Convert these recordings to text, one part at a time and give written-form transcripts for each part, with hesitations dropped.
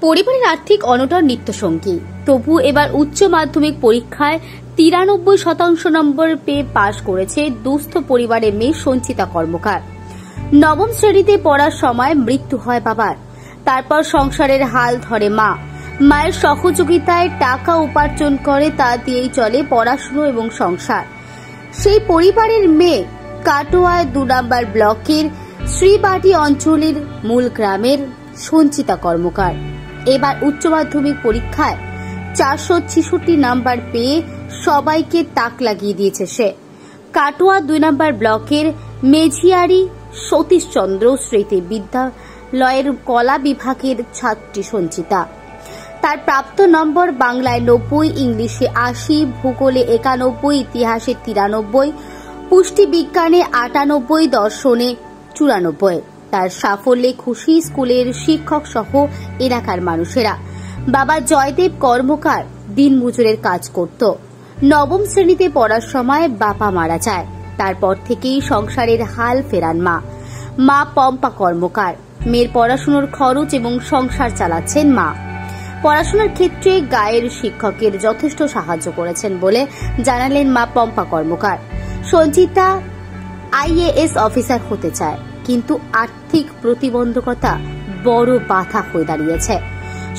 পরিবারের আর্থিক অনটন নিত্যসঙ্গী। তবু এবার উচ্চ মাধ্যমিক পরীক্ষায় 93% নম্বর পেয়ে পাশ করেছে দুস্থ পরিবারের মেয়ে সঞ্চিতা কর্মকার। নবম শ্রেণীতে পড়ার সময় মৃত্যু হয় বাবার। তারপর সংসারের হাল ধরে মা। মায়ের সহযোগিতায় টাকা উপার্জন করে, তা দিয়েই চলে পড়াশুনো এবং সংসার। সেই পরিবারের মেয়ে কাটোয়া 2 নম্বর ব্লকের শ্রীবাটি অঞ্চলের মূল গ্রামের সঞ্চিতা কর্মকার। এবার উচ্চ মাধ্যমিক পরীক্ষায় 466 নাম্বার পেয়ে সবাইকে তাক লাগিয়ে দিয়েছে সে। কাটোয়া 2 নম্বর ব্লকের মেঝিয়ারি সতীশচন্দ্র স্মৃতি বিদ্যালয়ের কলা বিভাগের ছাত্রী সঞ্চিতা। তার প্রাপ্ত নম্বর বাংলায় 90, ইংলিশে 80, ভূগোলে 91, ইতিহাসে 93, পুষ্টি বিজ্ঞানে 98, দর্শনে 94। তার সাফল্যে খুশি স্কুলের শিক্ষক সহ এলাকার মানুষেরা। বাবা জয়দেব কর্মকার দিনমজুরের কাজ করত। নবম শ্রেণীতে পড়ার সময় বাবা মারা যায়। তারপর থেকেই সংসারের হাল ফেরান মা পম্পা কর্মকার। মেয়ের পড়াশোনার খরচ এবং সংসার চালাচ্ছেন মা। পড়াশোনার ক্ষেত্রে গায়ের শিক্ষকের যথেষ্ট সাহায্য করেছেন বলে জানালেন মা পম্পা কর্মকার। সঞ্চিতা IAS অফিসার হতে চায়, কিন্তু আর্থিক প্রতিবন্ধকতা বড় বাধা হয়ে দাঁড়িয়েছে।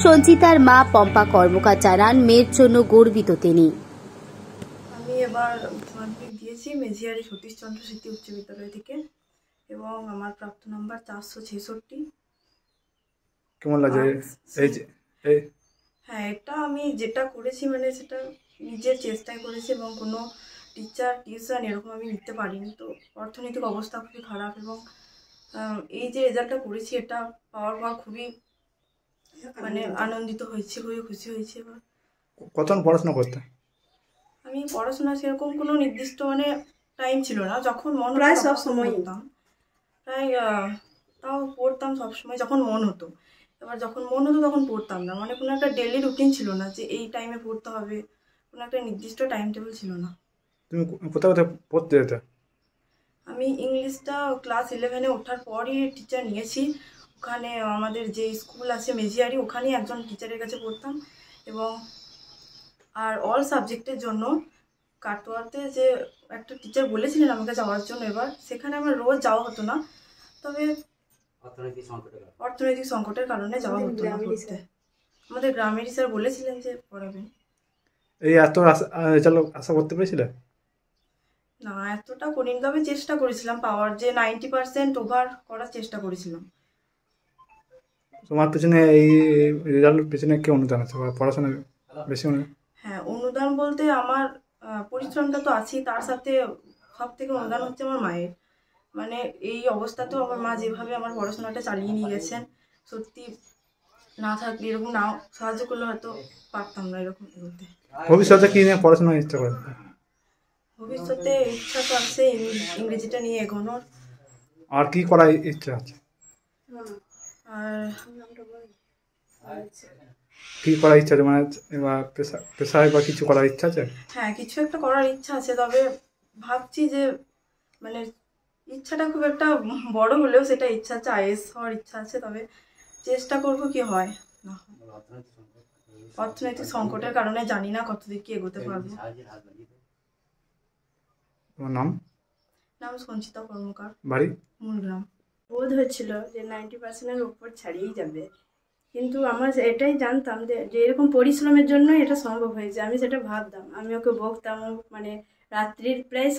সঞ্চিতার মা পম্পা কর্মকার জানান, মেয়ের জন্য গর্বিত তিনি। আমি এবার মাধ্যমিক দিয়েছি মেঝিয়ারি সতীশচন্দ্র স্মৃতি উচ্চ বিদ্যালয় থেকে এবং আমার প্রাপ্ত নম্বর 466। কেমন লাগে? হ্যাঁ, এটা আমি যেটা করেছি মানে সেটা নিজের চেষ্টায় করেছি এবং কোনো টিচার টিউশন এরকম আমি নিতে পারিনি। তো অর্থনৈতিক অবস্থা খুবই খারাপ এবং এই যে রেজাল্টটা করেছি এটা পাওয়ার পর খুবই মানে আনন্দিত হয়েছি, খুবই খুশি হয়েছি। এবার কতক্ষণ পড়াশোনা করতে? আমি পড়াশোনা সেরকম কোনো নির্দিষ্ট মানে টাইম ছিল না, যখন মন প্রায় সব সময় পড়তাম, প্রায় তাও পড়তাম সবসময় যখন মন হতো। এবার যখন মন হতো তখন পড়তাম না, মানে কোনো একটা ডেইলি রুটিন ছিল না যে এই টাইমে পড়তে হবে, কোনো একটা নির্দিষ্ট টাইম টেবিল ছিল না। তুমি কোথায় কোথায় পড়তে যেতে? আমি ইংলিশটা ক্লাস 11-এ ওঠার পরই টিচার নিয়েছি। ওখানে আমাদের যে স্কুল আছে মেঝিয়ারি, ওখানেই একজন টিচারের কাছে পড়তাম। এবং আর অল সাবজেক্টের জন্য কাটোয়াতে যে একটা টিচার বলেছিলেন আমাকে যাওয়ার জন্য, এবার সেখানে আমার রোজ যাওয়া হতো না, তবে অর্থনৈতিক সংকটের কারণে যাওয়া হতো না পড়তে। আমাদের গ্রামেরই স্যার বলেছিলেন যে পড়াবেন। এই এত আশা করতে পেরেছিলে? না, এতটা করিনি, তবে চেষ্টা করেছিলাম পাওয়ার, যে 90% ওভার করার চেষ্টা করেছিলাম। তোমার পেছনে এই রেজাল্টের পেছনে কি অনুদান আছে, পড়াশোনা বেশি অনুদান? হ্যাঁ, অনুদান বলতে আমার পরিশ্রমটা তো আছেই, তার সাথে সব থেকে অনুদান হচ্ছে আমার মায়ের। মানে এই অবস্থাতেও আমার মা যেভাবে আমার পড়াশোনাটা চালিয়ে নিয়ে গেছেন, সত্যি না থাকলে এরকম না সাহায্য করলে হয়তো পারতাম না এরকম করতে। ভবিষ্যতে কি নিয়ে পড়াশোনার ইচ্ছা করে? ভবিষ্যতে ইচ্ছা তো আছে ইংরেজিটা নিয়ে এগোনোর। আর কি করার ইচ্ছা আছে? আর কি করার ইচ্ছা আছে, মানে পেশায় বা কিছু করার ইচ্ছা আছে? হ্যাঁ, কিছু একটা করার ইচ্ছা আছে, তবে ভাবছি যে মানে ইচ্ছাটা খুব একটা বড় হলেও সেটা ইচ্ছা আছে, IAS হওয়ার ইচ্ছা আছে, তবে চেষ্টা করব কি হয় না। অর্থনৈতিক সংকটের কারণে জানি না কতদিন কি এগোতে পারবো। তোমার নাম? নাম সঞ্চিতা কর্মকার, বাড়ি? মূলগ্রাম। বোধ হচ্ছিল যে 90%-এর উপর ছাড়িয়েই যাবে, কিন্তু আমরা এটাই জানতাম যে এরকম পরিশ্রমের জন্য এটা সম্ভব হয়েছে। আমি সেটা ভাবতাম, আমি ওকে বকতাম, মানে রাত্রির প্রায়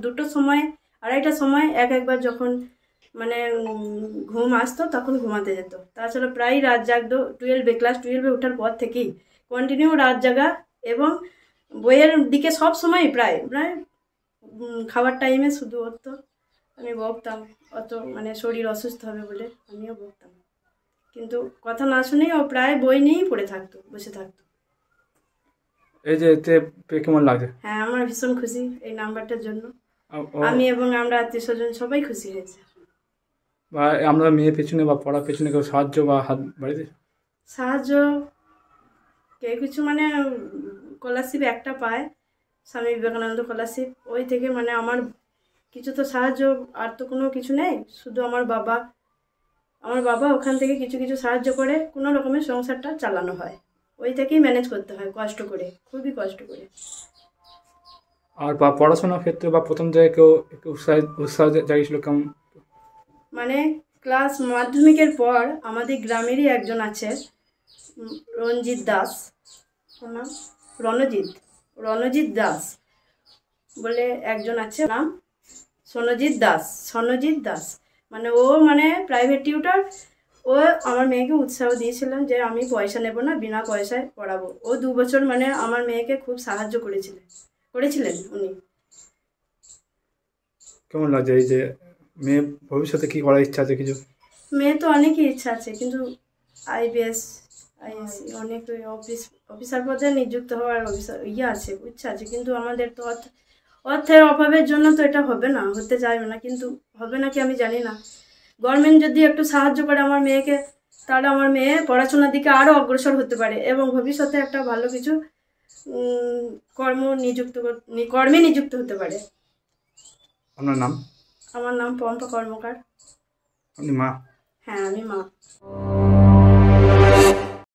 2টোর সময় 2:30টার সময় একবার যখন মানে ঘুম আসতো তখন ঘুমাতে যেত। তাছাড়া প্রায় রাত জাগতো। ক্লাস 12-এ ওঠার পর থেকেই কন্টিনিউ রাত জাগা এবং বইয়ের দিকে সব সময় প্রায় খাবার টাইমে শুধু হতো। আমি বকতাম, অত মানে শরীর অসুস্থ হবে বলে আমিও বকতাম, কিন্তু কথা না শুনেই ও প্রায় বই নিয়েই পড়ে থাকতো, বসে থাকতো। এই যে এতে কেমন লাগে? হ্যাঁ, আমার ভীষণ খুশি এই নাম্বারটার জন্য। আমি এবং আমরা আত্মীয় স্বজন সবাই খুশি হয়েছে। বা আমরা মেয়ের পেছনে বা পড়ার পেছনে কেউ সাহায্য বা হাত বাড়িতে সাহায্য কেউ কিছু মানে স্কলারশিপ একটা পায়, স্বামী বিবেকানন্দ স্কলারশিপ, ওই থেকে মানে আমার কিছু তো সাহায্য, আর তো কোনো কিছু নেই। শুধু আমার বাবা আমার বাবা ওখান থেকে কিছু কিছু সাহায্য করে কোনো রকমের সংসারটা চালানো হয়, ওই থেকেই ম্যানেজ করতে হয় কষ্ট করে, খুবই কষ্ট করে। আর বা পড়াশোনার ক্ষেত্রে বা প্রথম জায়গায় কেউ একটু উৎসাহ জাগিয়েছিল কেমন? মানে ক্লাস মাধ্যমিকের পর আমাদের গ্রামেরই একজন আছে, রঞ্জিত দাস, ওর নাম রণজিৎ দাস বলে একজন আছে, নাম সনজিৎ দাস। মানে ও মানে প্রাইভেট টিউটর। ও আমার মেয়েকে উৎসাহ দিয়েছিলেন যে আমি পয়সা নেব না, বিনা পয়সায় পড়াবো। ও 2 বছর মানে আমার মেয়েকে খুব সাহায্য করেছিলেন উনি। কেমন লাগছে এই যে মেয়ে ভবিষ্যতে কি করার ইচ্ছা আছে কিছু? মেয়ে তো অনেকই ইচ্ছা আছে, কিন্তু আইপিএস আইএসসি অনেক অফিসার পদে নিযুক্ত হওয়ার ইচ্ছা আছে, কিন্তু আমাদের তো অর্থের অভাবের জন্য তো এটা হবে না, হতে চাইবে না, কিন্তু হবে নাকি আমি জানি না। গভর্নমেন্ট যদি একটু সাহায্য করে আমার মেয়েকে, তাহলে আমার মেয়ে পড়াশোনার দিকে আরও অগ্রসর হতে পারে এবং ভবিষ্যতে একটা ভালো কিছু কর্মে নিযুক্ত হতে পারে। আপনার নাম? আমার নাম পম্পা কর্মকার। আপনি মা? হ্যাঁ, আমি মা।